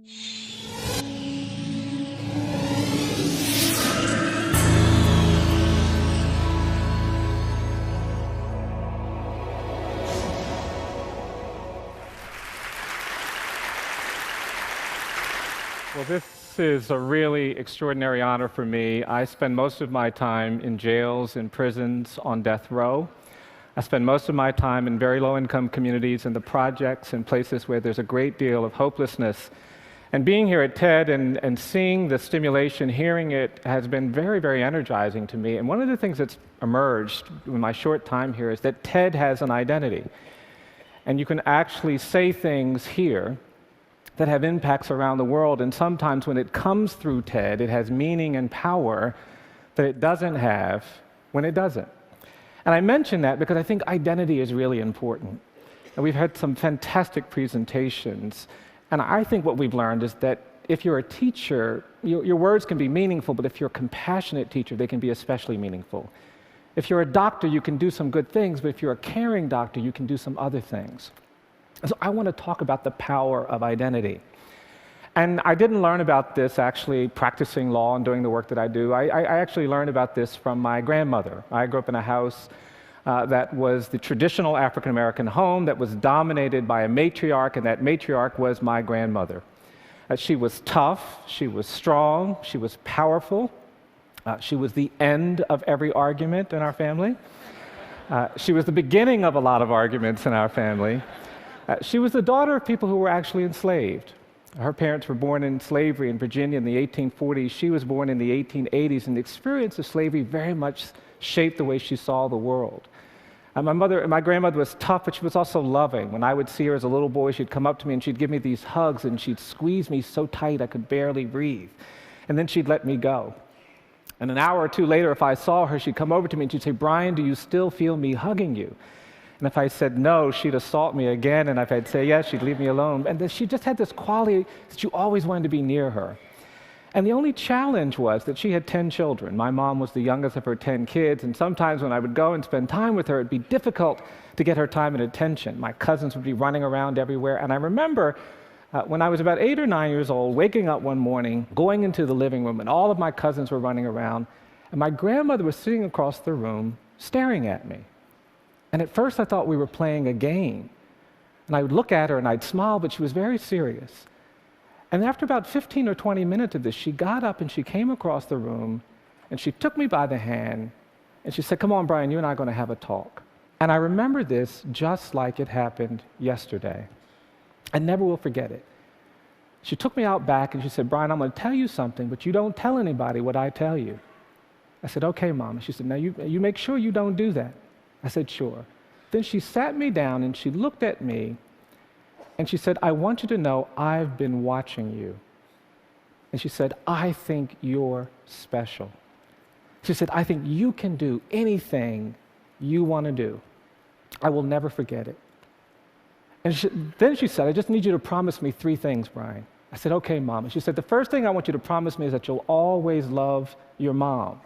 Well, this is a really extraordinary honor for me. I spend most of my time in jails and prisons on death row. I spend most of my time in very low-income communities, in the projects, and places where there's a great deal of hopelessness. And being here at TED and seeing the stimulation, hearing it, has been very, very energizing to me. And one of the things that's emerged in my short time here is that TED has an identity. And you can actually say things here that have impacts around the world, and sometimes when it comes through TED, it has meaning and power that it doesn't have when it doesn't. And I mention that because I think identity is really important. And we've had some fantastic presentations, and I think what we've learned is that if you're a teacher, your words can be meaningful, but if you're a compassionate teacher, they can be especially meaningful. If you're a doctor, you can do some good things, but if you're a caring doctor, you can do some other things. So I want to talk about the power of identity. And I didn't learn about this actually practicing law and doing the work that I do. I actually learned about this from my grandmother. I grew up in a house that was the traditional African-American home that was dominated by a matriarch, and that matriarch was my grandmother. She was tough, she was strong, she was powerful. She was the end of every argument in our family. She was the beginning of a lot of arguments in our family. She was the daughter of people who were actually enslaved. Her parents were born in slavery in Virginia in the 1840s. She was born in the 1880s, and the experience of slavery very much shaped the way she saw the world. My grandmother was tough, but she was also loving. When I would see her as a little boy, she'd come up to me and she'd give me these hugs, and she'd squeeze me so tight I could barely breathe. And then she'd let me go. And an hour or two later, if I saw her, she'd come over to me and she'd say, "Bryan, do you still feel me hugging you?" And if I said no, she'd assault me again, and if I'd say yes, she'd leave me alone. And she just had this quality that you always wanted to be near her. And the only challenge was that she had 10 children. My mom was the youngest of her 10 kids, and sometimes when I would go and spend time with her, it'd be difficult to get her time and attention. My cousins would be running around everywhere, and I remember when I was about 8 or 9 years old, waking up one morning, going into the living room, and all of my cousins were running around, and my grandmother was sitting across the room staring at me. And at first I thought we were playing a game. And I would look at her and I'd smile, but she was very serious. And after about 15 or 20 minutes of this, she got up and she came across the room and she took me by the hand and she said, "Come on, Bryan, you and I are going to have a talk." And I remember this just like it happened yesterday. I never will forget it. She took me out back and she said, "Bryan, I'm going to tell you something, but you don't tell anybody what I tell you." I said, "Okay, Mom." And she said, "Now you make sure you don't do that." I said, "Sure." Then she sat me down and she looked at me and she said, "I want you to know I've been watching you." And she said, "I think you're special." She said, "I think you can do anything you want to do. I will never forget it." And then she said, "I just need you to promise me 3 things, Bryan." I said, "Okay, Mom." And she said, "The first thing I want you to promise me is that you'll always love your mom."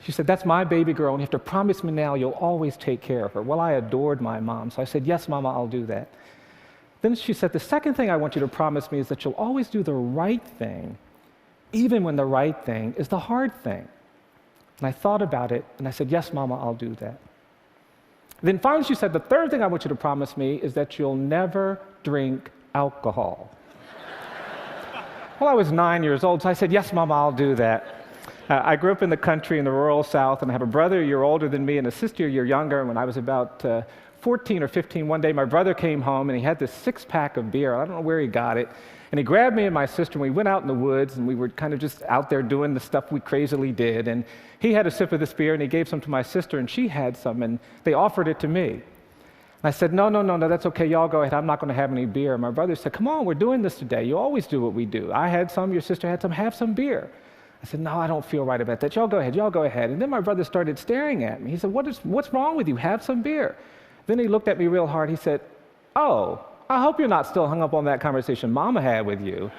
She said, "That's my baby girl, and you have to promise me now you'll always take care of her." Well, I adored my mom, so I said, "Yes, Mama, I'll do that." Then she said, "The second thing I want you to promise me is that you'll always do the right thing, even when the right thing is the hard thing." And I thought about it, and I said, "Yes, Mama, I'll do that." Then finally she said, "The third thing I want you to promise me is that you'll never drink alcohol." Well, I was 9 years old, so I said, "Yes, Mama, I'll do that." I grew up in the country in the rural South, and I have a brother a year older than me and a sister a year younger. And when I was about 14 or 15, one day my brother came home and he had this 6-pack of beer. I don't know where he got it. And he grabbed me and my sister, and we went out in the woods, and we were kind of just out there doing the stuff we crazily did. And he had a sip of this beer, and he gave some to my sister, and she had some, and they offered it to me. And I said, no, that's okay, y'all go ahead. I'm not going to have any beer. And my brother said, "Come on, we're doing this today. You always do what we do. I had some, your sister had some, have some beer." I said, "No, I don't feel right about that. Y'all go ahead. And then my brother started staring at me. He said, what's wrong with you? Have some beer." Then he looked at me real hard. He said, "Oh, I hope you're not still hung up on that conversation Mama had with you."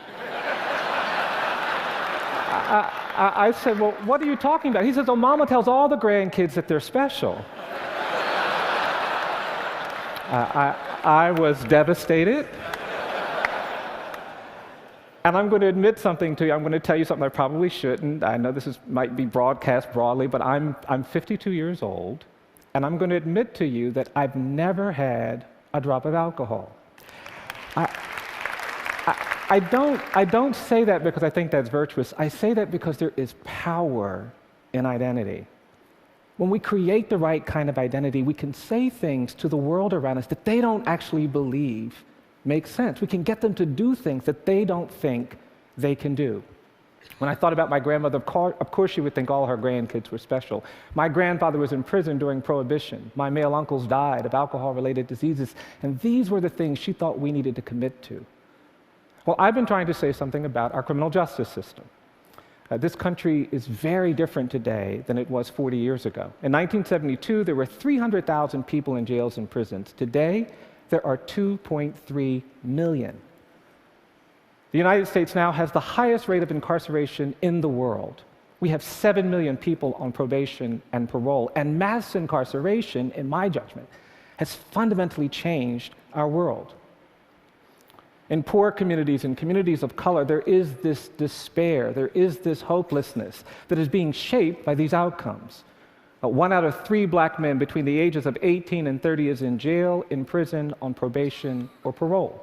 I said, "Well, what are you talking about?" He says, "Oh, Mama tells all the grandkids that they're special." I was devastated. And I'm going to admit something to you. I'm going to tell you something I probably shouldn't. I know might be broadcast broadly, but I'm 52 years old, and I'm going to admit to you that I've never had a drop of alcohol. I don't say that because I think that's virtuous. I say that because there is power in identity. When we create the right kind of identity, we can say things to the world around us that they don't actually believe make sense. We can get them to do things that they don't think they can do. When I thought about my grandmother, of course she would think all her grandkids were special. My grandfather was in prison during Prohibition. My male uncles died of alcohol-related diseases, and these were the things she thought we needed to commit to. Well, I've been trying to say something about our criminal justice system. This country is very different today than it was 40 years ago. In 1972, there were 300,000 people in jails and prisons. Today, there are 2.3 million. The United States now has the highest rate of incarceration in the world. We have 7 million people on probation and parole, and mass incarceration, in my judgment, has fundamentally changed our world. In poor communities and communities of color, there is this despair, there is this hopelessness that is being shaped by these outcomes. 1 out of 3 black men between the ages of 18 and 30 is in jail, in prison, on probation, or parole.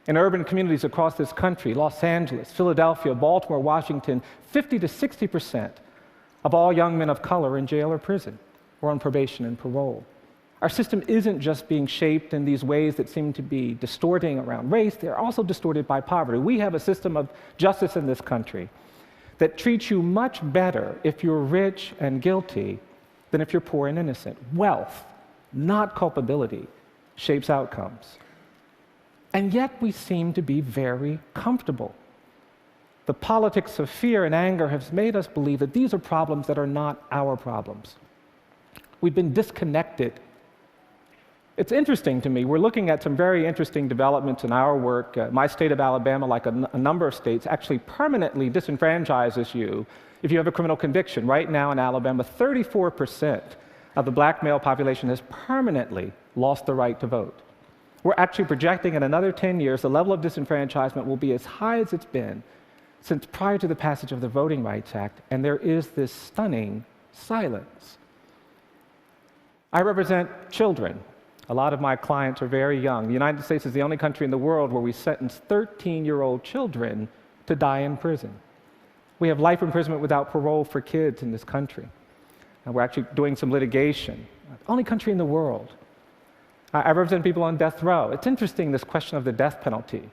In urban communities across this country, Los Angeles, Philadelphia, Baltimore, Washington, 50 to 60% of all young men of color are in jail or prison, or on probation and parole. Our system isn't just being shaped in these ways that seem to be distorting around race, they're also distorted by poverty. We have a system of justice in this country that treats you much better if you're rich and guilty than if you're poor and innocent. Wealth, not culpability, shapes outcomes. And yet we seem to be very comfortable. The politics of fear and anger has made us believe that these are problems that are not our problems. We've been disconnected. It's interesting to me, we're looking at some very interesting developments in our work. My state of Alabama, like a number of states, actually permanently disenfranchises you if you have a criminal conviction. Right now in Alabama, 34% of the black male population has permanently lost the right to vote. We're actually projecting in another 10 years, the level of disenfranchisement will be as high as it's been since prior to the passage of the Voting Rights Act, and there is this stunning silence. I represent children. A lot of my clients are very young. The United States is the only country in the world where we sentence 13-year-old children to die in prison. We have life imprisonment without parole for kids in this country. And we're actually doing some litigation. Only country in the world. I represent people on death row. It's interesting, this question of the death penalty.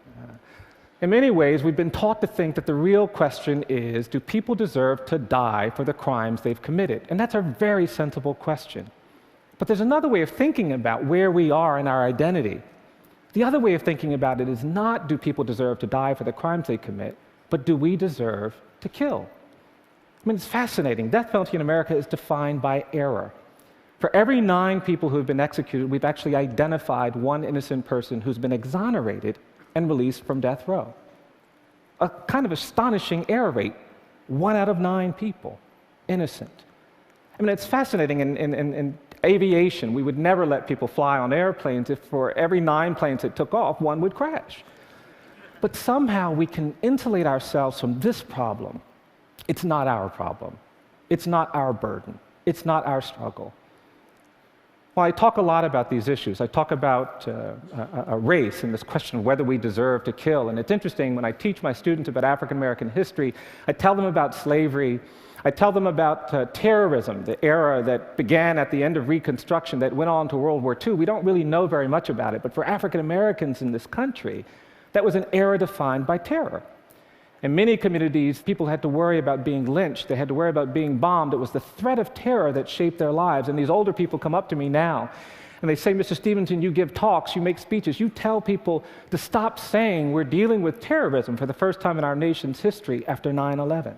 In many ways, we've been taught to think that the real question is, do people deserve to die for the crimes they've committed? And that's a very sensible question. But there's another way of thinking about where we are in our identity. The other way of thinking about it is not, do people deserve to die for the crimes they commit, but do we deserve to kill? I mean, it's fascinating. Death penalty in America is defined by error. For every 9 people who have been executed, we've actually identified 1 innocent person who's been exonerated and released from death row. A kind of astonishing error rate. 1 out of 9 people, innocent. I mean, it's fascinating. In aviation, we would never let people fly on airplanes if for every 9 planes that took off, 1 would crash. But somehow we can insulate ourselves from this problem. It's not our problem. It's not our burden. It's not our struggle. Well, I talk a lot about these issues. I talk about a race and this question of whether we deserve to kill. And it's interesting, when I teach my students about African American history, I tell them about slavery. I tell them about terrorism, the era that began at the end of Reconstruction that went on to World War II. We don't really know very much about it, but for African Americans in this country, that was an era defined by terror. In many communities, people had to worry about being lynched. They had to worry about being bombed. It was the threat of terror that shaped their lives. And these older people come up to me now, and they say, Mr. Stevenson, you give talks, you make speeches, you tell people to stop saying we're dealing with terrorism for the first time in our nation's history after 9/11.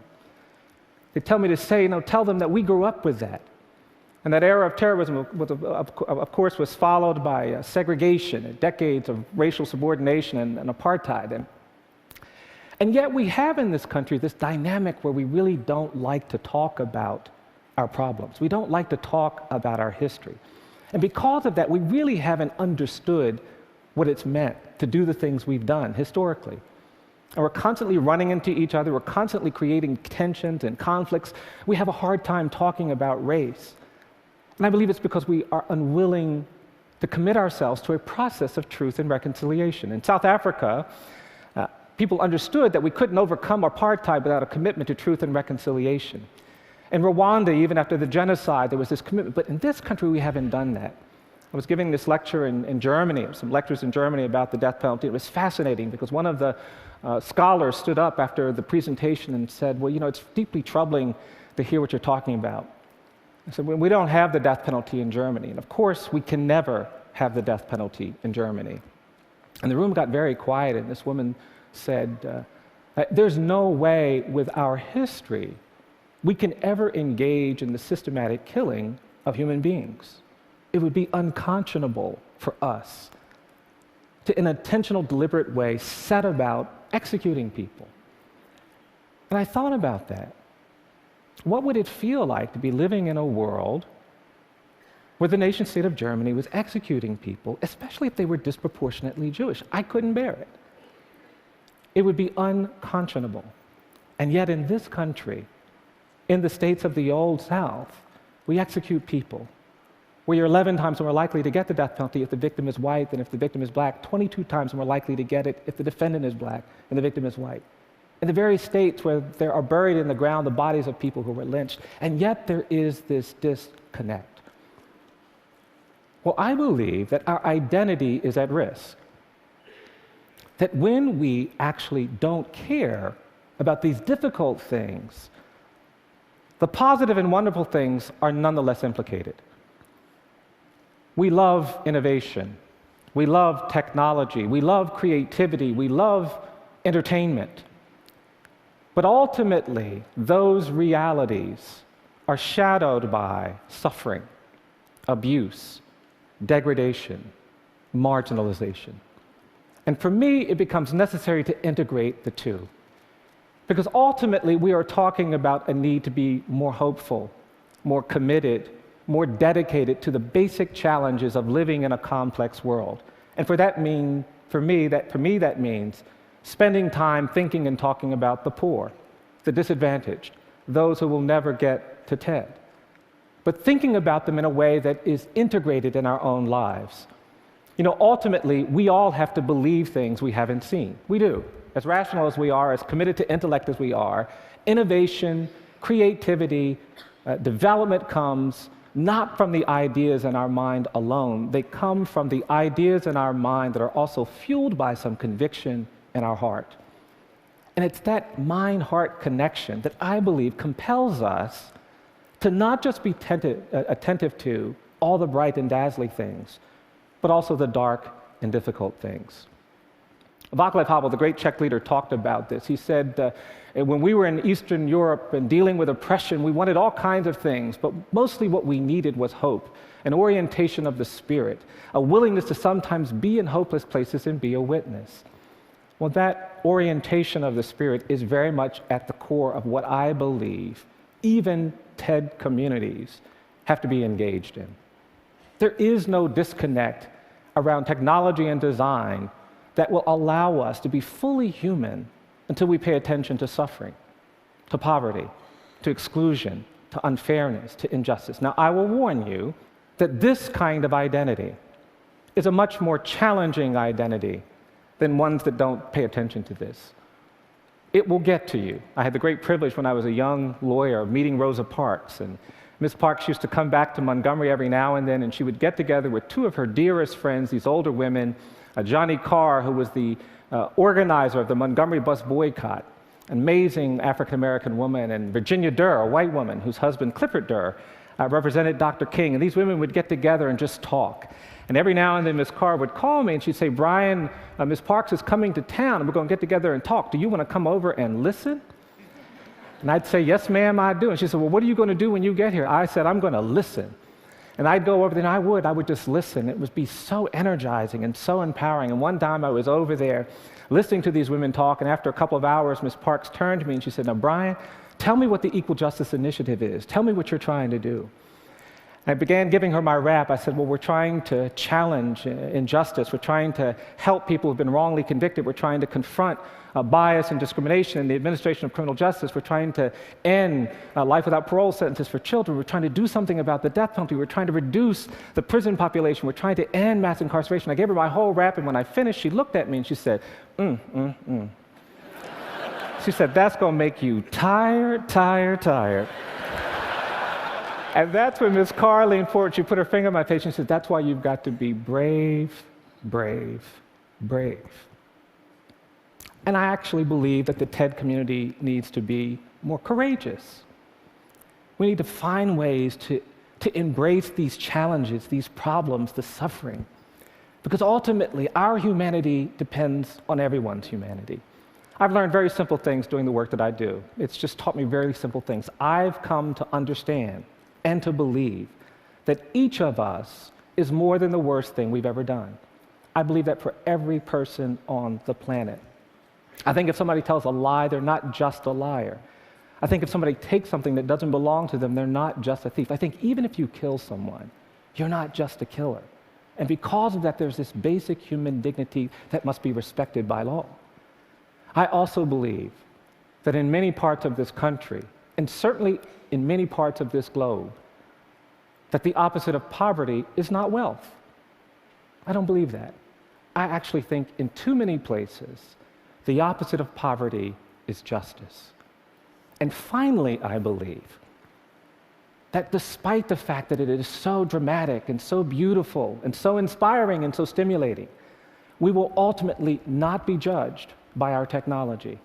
They tell me to say, tell them that we grew up with that. And that era of terrorism, of course, was followed by segregation and decades of racial subordination and apartheid. And yet we have in this country this dynamic where we really don't like to talk about our problems. We don't like to talk about our history. And because of that, we really haven't understood what it's meant to do the things we've done historically. and we're constantly running into each other, we're constantly creating tensions and conflicts, we have a hard time talking about race. And I believe it's because we are unwilling to commit ourselves to a process of truth and reconciliation. In South Africa, people understood that we couldn't overcome apartheid without a commitment to truth and reconciliation. In Rwanda, even after the genocide, there was this commitment. But in this country, we haven't done that. I was giving this lecture in Germany, some lectures in Germany about the death penalty. It was fascinating because one of the scholars stood up after the presentation and said, well, you know, it's deeply troubling to hear what you're talking about. I said, well, we don't have the death penalty in Germany. And of course, we can never have the death penalty in Germany. And the room got very quiet, and this woman said, there's no way with our history we can ever engage in the systematic killing of human beings. It would be unconscionable for us to, in an intentional, deliberate way, set about executing people. And I thought about that. What would it feel like to be living in a world where the nation-state of Germany was executing people, especially if they were disproportionately Jewish? I couldn't bear it. It would be unconscionable. And yet in this country, in the states of the Old South, we execute people. We are 11 times more likely to get the death penalty if the victim is white than if the victim is black, 22 times more likely to get it if the defendant is black and the victim is white. In the very states where there are buried in the ground the bodies of people who were lynched, and yet there is this disconnect. Well, I believe that our identity is at risk. That when we actually don't care about these difficult things, the positive and wonderful things are nonetheless implicated. We love innovation. We love technology. We love creativity. We love entertainment. But ultimately, those realities are shadowed by suffering, abuse, degradation, marginalization. And for me, it becomes necessary to integrate the two. Because ultimately, we are talking about a need to be more hopeful, more committed, more dedicated to the basic challenges of living in a complex world. And for me, that means spending time thinking and talking about the poor, the disadvantaged, those who will never get to TED. But thinking about them in a way that is integrated in our own lives. You know, ultimately, we all have to believe things we haven't seen. We do. As rational as we are, as committed to intellect as we are, innovation, creativity, development comes not from the ideas in our mind alone. They come from the ideas in our mind that are also fueled by some conviction in our heart. And it's that mind-heart connection that I believe compels us to not just be attentive to all the bright and dazzling things, but also the dark and difficult things. Václav Havel, the great Czech leader, talked about this. He said, when we were in Eastern Europe and dealing with oppression, we wanted all kinds of things, but mostly what we needed was hope, an orientation of the spirit, a willingness to sometimes be in hopeless places and be a witness. Well, that orientation of the spirit is very much at the core of what I believe even TED communities have to be engaged in. There is no disconnect around technology and design that will allow us to be fully human until we pay attention to suffering, to poverty, to exclusion, to unfairness, to injustice. Now, I will warn you that this kind of identity is a much more challenging identity than ones that don't pay attention to this. It will get to you. I had the great privilege when I was a young lawyer of meeting Rosa Parks, and Ms. Parks used to come back to Montgomery every now and then, and she would get together with two of her dearest friends, these older women, Johnny Carr, who was the organizer of the Montgomery bus boycott, an amazing African-American woman, and Virginia Durr, a white woman whose husband, Clifford Durr, represented Dr. King. And these women would get together and just talk. And every now and then, Ms. Carr would call me, and she'd say, Bryan, Ms. Parks is coming to town, and we're going to get together and talk. Do you want to come over and listen? And I'd say, yes, ma'am, I do. And she said, well, what are you going to do when you get here? I said, I'm going to listen. And I'd go over there, and I would just listen. It would be so energizing and so empowering. And one time I was over there listening to these women talk, and after a couple of hours, Ms. Parks turned to me and she said, now, Bryan, tell me what the Equal Justice Initiative is. Tell me what you're trying to do. I began giving her my rap. I said, well, we're trying to challenge injustice. We're trying to help people who've been wrongly convicted. We're trying to confront bias and discrimination in the administration of criminal justice. We're trying to end life without parole sentences for children. We're trying to do something about the death penalty. We're trying to reduce the prison population. We're trying to end mass incarceration. I gave her my whole rap, and when I finished, she looked at me and she said, She said, that's going to make you tired, tired, tired. And that's when Ms. Carr leaned forward. She put her finger on my face and said, that's why you've got to be brave, brave, brave. And I actually believe that the TED community needs to be more courageous. We need to find ways to embrace these challenges, these problems, the suffering. Because ultimately, our humanity depends on everyone's humanity. I've learned very simple things doing the work that I do. It's just taught me very simple things. I've come to understand and to believe that each of us is more than the worst thing we've ever done. I believe that for every person on the planet. I think if somebody tells a lie, they're not just a liar. I think if somebody takes something that doesn't belong to them, they're not just a thief. I think even if you kill someone, you're not just a killer. And because of that, there's this basic human dignity that must be respected by law. I also believe that in many parts of this country, and certainly in many parts of this globe, that the opposite of poverty is not wealth. I don't believe that. I actually think in too many places, the opposite of poverty is justice. And finally, I believe that despite the fact that it is so dramatic and so beautiful and so inspiring and so stimulating, we will ultimately not be judged by our technology.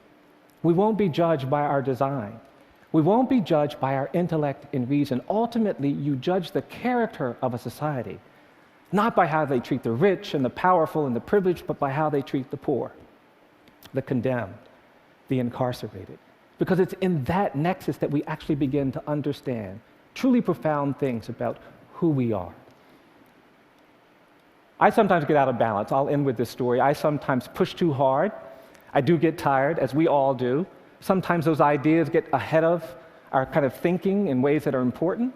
We won't be judged by our design. We won't be judged by our intellect and reason. Ultimately, you judge the character of a society, not by how they treat the rich and the powerful and the privileged, but by how they treat the poor, the condemned, the incarcerated. Because it's in that nexus that we actually begin to understand truly profound things about who we are. I sometimes get out of balance. I'll end with this story. I sometimes push too hard. I do get tired, as we all do. Sometimes those ideas get ahead of our kind of thinking in ways that are important.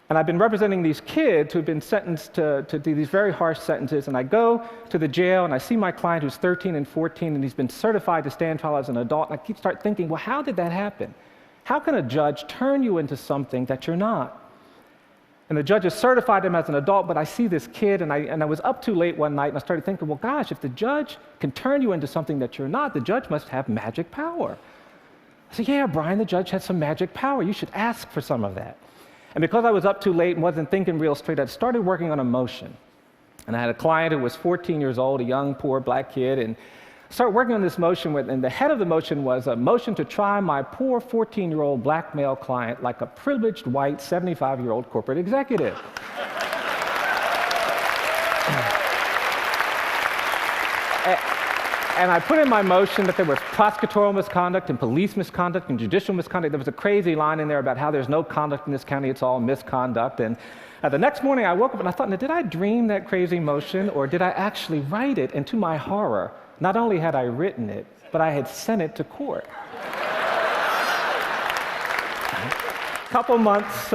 And I've been representing these kids who've been sentenced to do these very harsh sentences, and I go to the jail and I see my client who's 13 and 14 and he's been certified to stand trial as an adult, and I start thinking, well, how did that happen? How can a judge turn you into something that you're not? And the judge has certified him as an adult, but I see this kid, and I was up too late one night, and I started thinking, well, gosh, if the judge can turn you into something that you're not, the judge must have magic power. I said, yeah, Bryan, the judge has some magic power. You should ask for some of that. And because I was up too late and wasn't thinking real straight, I started working on a motion. And I had a client who was 14 years old, a young, poor black kid, and I started working on this motion, and the head of the motion was a motion to try my poor 14-year-old black male client like a privileged white 75-year-old corporate executive. And I put in my motion that there was prosecutorial misconduct and police misconduct and judicial misconduct. There was a crazy line in there about how there's no conduct in this county, it's all misconduct. And the next morning I woke up and I thought, now, did I dream that crazy motion, or did I actually write it? And to my horror, not only had I written it, but I had sent it to court. A couple months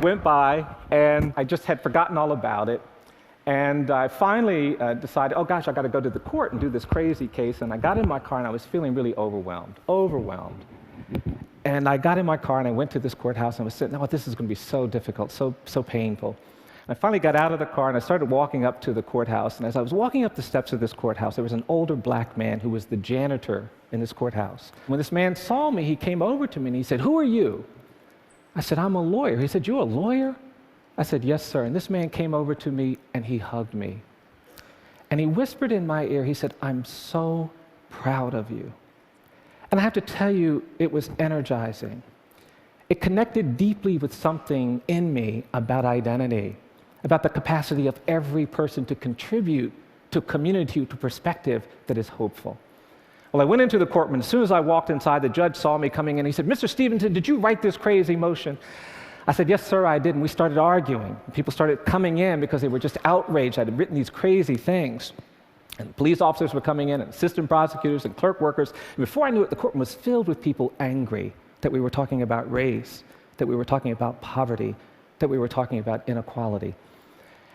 went by, and I just had forgotten all about it. And I finally decided, oh gosh, I got to go to the court and do this crazy case. And I got in my car, and I was feeling really overwhelmed. And I got in my car, and I went to this courthouse, and I was sitting, oh, this is going to be so difficult, so painful. And I finally got out of the car, and I started walking up to the courthouse. And as I was walking up the steps of this courthouse, there was an older black man who was the janitor in this courthouse. When this man saw me, he came over to me, and he said, who are you? I said, I'm a lawyer. He said, you're a lawyer? I said, yes, sir. And this man came over to me, and he hugged me. And he whispered in my ear, he said, I'm so proud of you. And I have to tell you, it was energizing. It connected deeply with something in me about identity, about the capacity of every person to contribute to a community, to perspective that is hopeful. Well, I went into the courtroom, and as soon as I walked inside, the judge saw me coming in. He said, Mr. Stevenson, did you write this crazy motion? I said, yes, sir, I did, and we started arguing. People started coming in because they were just outraged. I had written these crazy things. And police officers were coming in, and assistant prosecutors and clerk workers. And before I knew it, the courtroom was filled with people angry that we were talking about race, that we were talking about poverty, that we were talking about inequality.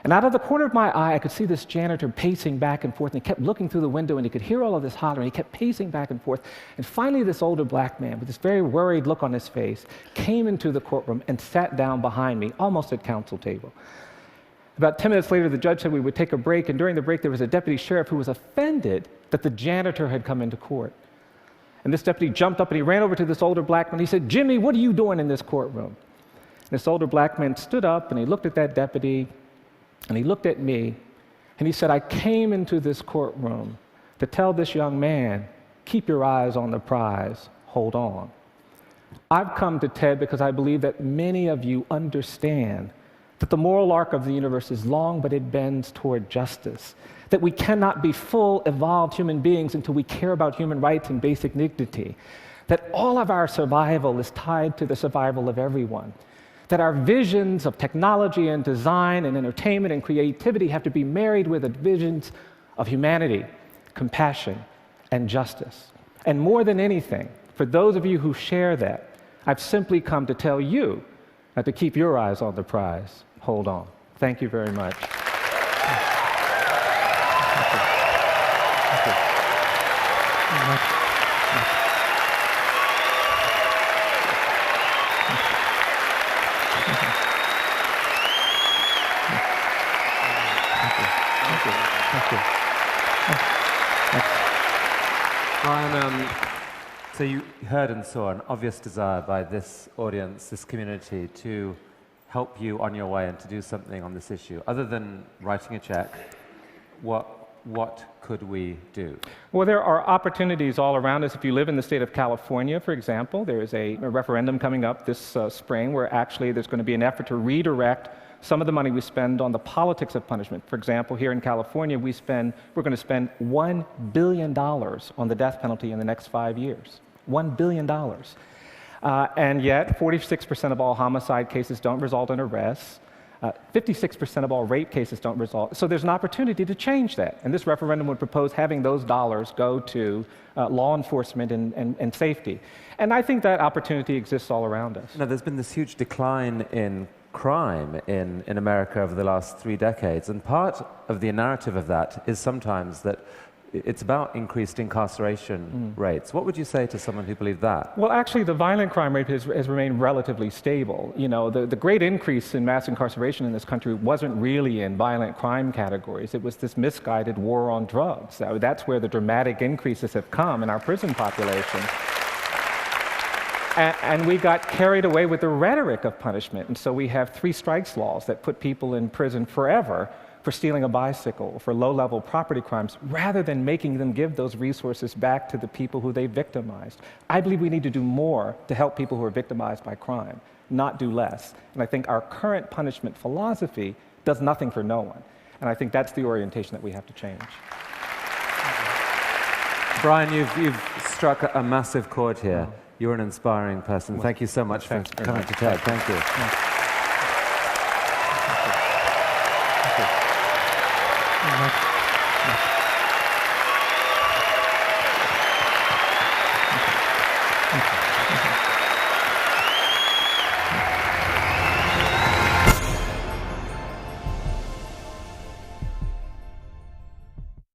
And out of the corner of my eye, I could see this janitor pacing back and forth, and he kept looking through the window, and he could hear all of this hollering. He kept pacing back and forth. And finally, this older black man, with this very worried look on his face, came into the courtroom and sat down behind me, almost at counsel table. About 10 minutes later, the judge said we would take a break, and during the break, there was a deputy sheriff who was offended that the janitor had come into court. And this deputy jumped up, and he ran over to this older black man. He said, "Jimmy, what are you doing in this courtroom?" And this older black man stood up, and he looked at that deputy, and he looked at me, and he said, "I came into this courtroom to tell this young man, keep your eyes on the prize, hold on." I've come to TED because I believe that many of you understand that the moral arc of the universe is long, but it bends toward justice, that we cannot be full, evolved human beings until we care about human rights and basic dignity, that all of our survival is tied to the survival of everyone, that our visions of technology and design and entertainment and creativity have to be married with the visions of humanity, compassion, and justice. And more than anything, for those of you who share that, I've simply come to tell you to keep your eyes on the prize. Hold on. Thank you very much. Bryan, so you heard and saw an obvious desire by this audience, this community, to help you on your way and to do something on this issue. Other than writing a check, what could we do? Well, there are opportunities all around us. If you live in the state of California, for example, there is a referendum coming up this spring where actually there's going to be an effort to redirect some of the money we spend on the politics of punishment. For example, here in California, we're going to spend $1 billion on the death penalty in the next 5 years. $1 billion. And yet, 46% of all homicide cases don't result in arrests. 56% of all rape cases don't result. So there's an opportunity to change that. And this referendum would propose having those dollars go to law enforcement and safety. And I think that opportunity exists all around us. Now, there's been this huge decline in crime in America over the last 3 decades. And part of the narrative of that is sometimes that it's about increased incarceration rates. What would you say to someone who believed that? Well, actually, the violent crime rate has remained relatively stable. You know, the great increase in mass incarceration in this country wasn't really in violent crime categories. It was this misguided war on drugs. That's where the dramatic increases have come in our prison population. And we got carried away with the rhetoric of punishment. And so we have 3 strikes laws that put people in prison forever for stealing a bicycle, for low-level property crimes, rather than making them give those resources back to the people who they victimized. I believe we need to do more to help people who are victimized by crime, not do less. And I think our current punishment philosophy does nothing for no one. And I think that's the orientation that we have to change. Bryan, you've struck a massive chord here. You're an inspiring person. Thank you so much for coming to TED. Thank you. Thank you.